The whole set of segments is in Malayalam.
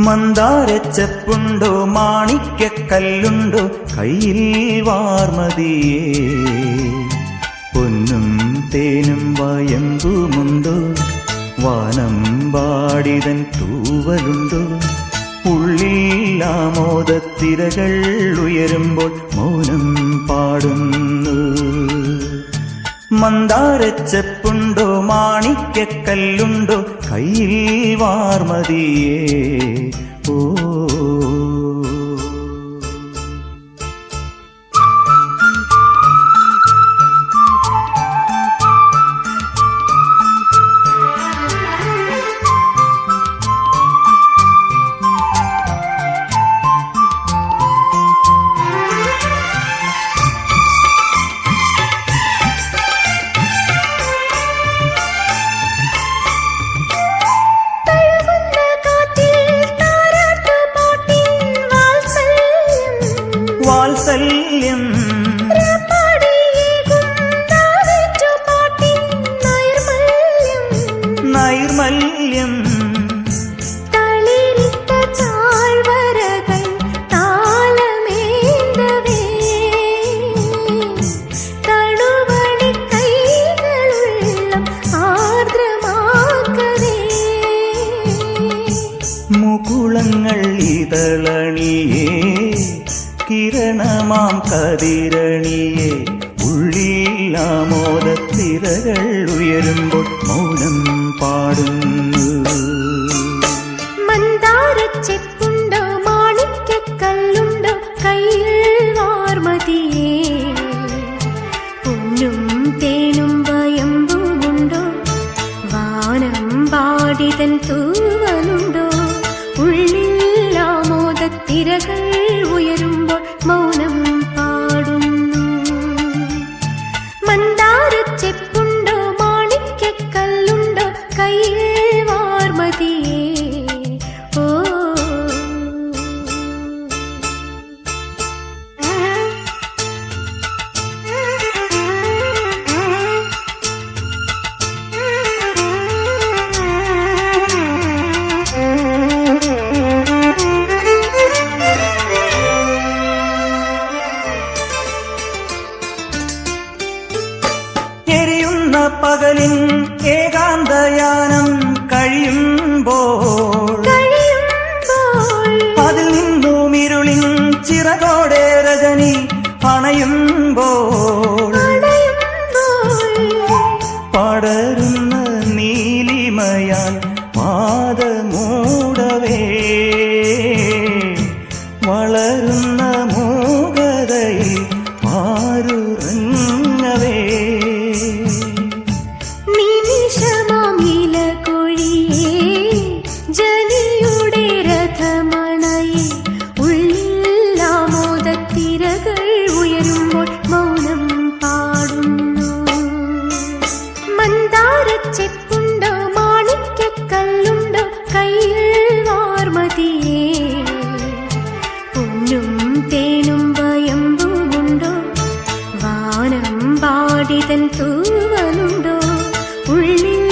മന്ദാരച്ചെപ്പുണ്ടോ മാണിക്യക്കല്ലുണ്ടോ കയ്യിൽ വാർമതിയേ പൊന്നും തേനും വയമ്പുമുണ്ടോ വാനമ്പാടിതൻ തൂവലുണ്ടോ ഉള്ളിൽ ആമോദത്തിരകൾ ഉയരുമ്പോൾ മൗനം പാടുന്നു മന്ദാരച്ചെപ്പുണ്ടോ മാണിക്യക്കല്ലുണ്ടോ കയ്യിൽ വാർമതിയേ ഓ വാത്സല്യം നൈർമല്യം മുകുളങ്ങൾ ഇതളണിയേ കിരണമാം കതിരണിയെ ഉള്ളിൽ ആമോദത്തിരകൾ ഉയരുമ്പോൾ മൗനം പാടുന്നു മന്ദാരച്ചെപ്പുണ്ടോ മാണിക്യക്കല്ലുണ്ടോ കയ്യിൽ വാർമതിയേ പൊന്നും തേനും വയമ്പുമുണ്ടോ വാനമ്പാടിതൻ തൂവലുണ്ടോ ഉള്ളിൽ ആമോദത്തിരകൾ ഉയരുമ്പോൾ മൗനം പാടുന്നു മന്ദാരച്ചെപ്പുണ്ടോ മാണിക്യക്കല്ലുണ്ടോ കയ്യിൽ വാർമതിയേ ഓ പകലിൻ ഏകാന്തയാനം കഴിയുമ്പോൾ അതിൽ നിന്നും ഇരുളിൻ ചിറകോടെ രജനി അണയുമ്പോൾ പടരുന്ന നീലിമയാൽ പാദമൂടവേ വളരുന്ന മൂകതയിൽ പാരുറങ്ങവേ ചെപ്പുണ്ടോ മാണിക്യക്കല്ലുണ്ടോ കയ്യിൽ വാർമതിയേ പൊന്നും തേനും വയമ്പുമുണ്ടോ വാനമ്പാടിതൻ തൂവലുണ്ടോ ഉള്ളിൽ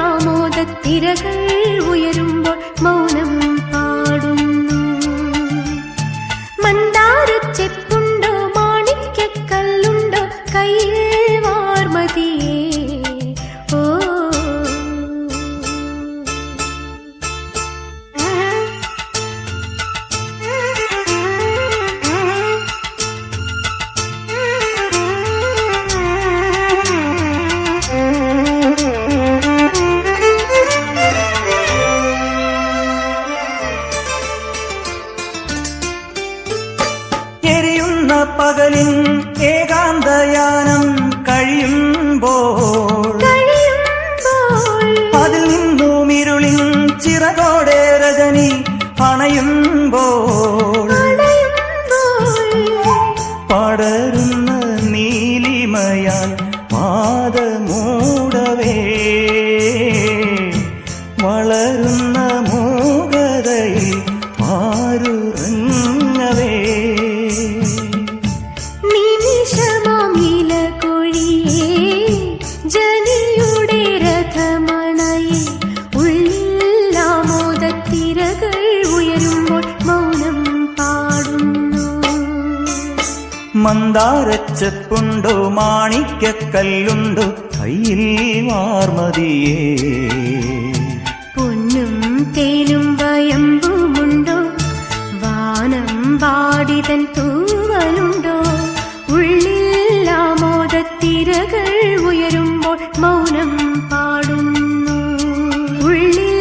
ആമോദത്തിരകൾ ഉയരുമ്പോൾ മൗനം പാടുന്നു മന്ദാരച്ചെപ്പുണ്ടോ മാണിക്യക്കല്ലുണ്ടോ കയ്യിൽ വാർമതിയേ പകലിൻ ഏകാന്തയാനം കഴിയുമ്പോൾ അതിൽ നിന്നും ഇരുളിൻ ചിറകോടെ രജനി അണയുമ്പോൾ പടരുന്ന നീലിമയാൽ പാദമൂടവേ വളരുന്ന മൂകതയിൽ പാരുറങ്ങവേ രഥമണയെ ഉള്ളിൽ ആമോദത്തിരകൾ ഉയരും മന്ദാരച്ചെപ്പുണ്ടോ മാണിക്യക്കല്ലുണ്ടോ കയ്യിൽ വാർമതിയേ പൊന്നും തേനും വയമ്പുമുണ്ടോ വാനം വാടിതൻ തൂവലുണ്ടോ ഉള്ളിൽ ആമോദത്തിരകൾ ഉയരുമ്പോൾ മൗനം പാടുന്നു ഉള്ളിൽ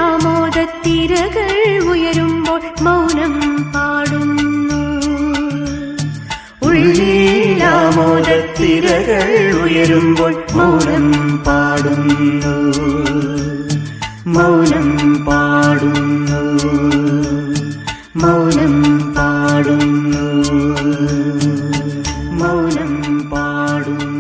ആമോദത്തിരകൾ ഉയരുമ്പോൾ മൗനം പാടുന്നു ഉള്ളിൽ ആമോദത്തിരകൾ ഉയരുമ്പോൾ മൗനം പാടുന്നു മൗനം പാടുന്നു മൗനം പാടുന്നു മൗനം പാടുന്നു